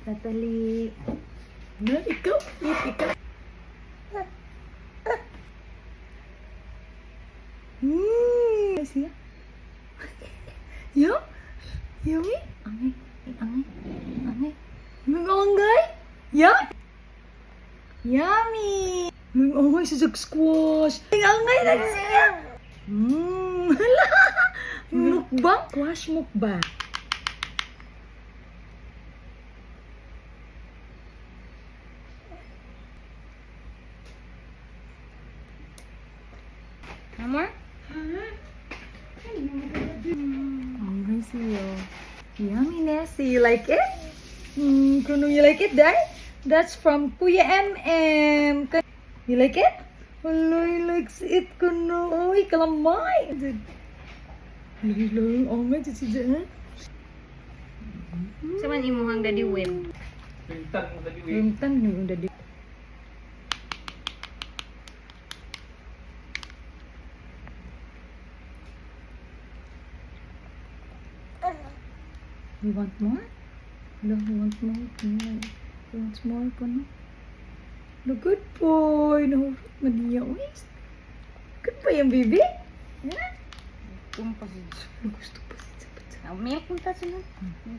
Tatali. Na, ikaw. Ikaw. Siya. Yo. Yummy. Angay. Angay. Angay. Angay. Yeah. Yummy. Angay sa squash. Angay na siya. Hala. Mukbang. Squash mukbang. Amor? Angay siya. Yummy, Nessie. You like it? Kuno, you like it, Dad? That's from Kuya MM. You like it? Hello, he likes it, Kuno. Uy, kalamay. Hello, oh my, si Dad. Sa man imuhang daddy win. Rintan yung Daddy. You want more? No, you want more? No. You want more, Kuno? No, good boy. No, madiya. Uy, good boy yung baby. Yeah. Kumpa si Gusto pa siya. Umiyak punta sila.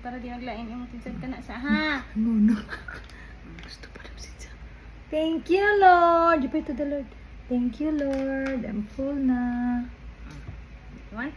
Para di naglain yung tinsag ka na sa ha. No. Gusto pa rin siya. Thank you, Lord. You pray to the Lord. Thank you, Lord. I'm full na. One?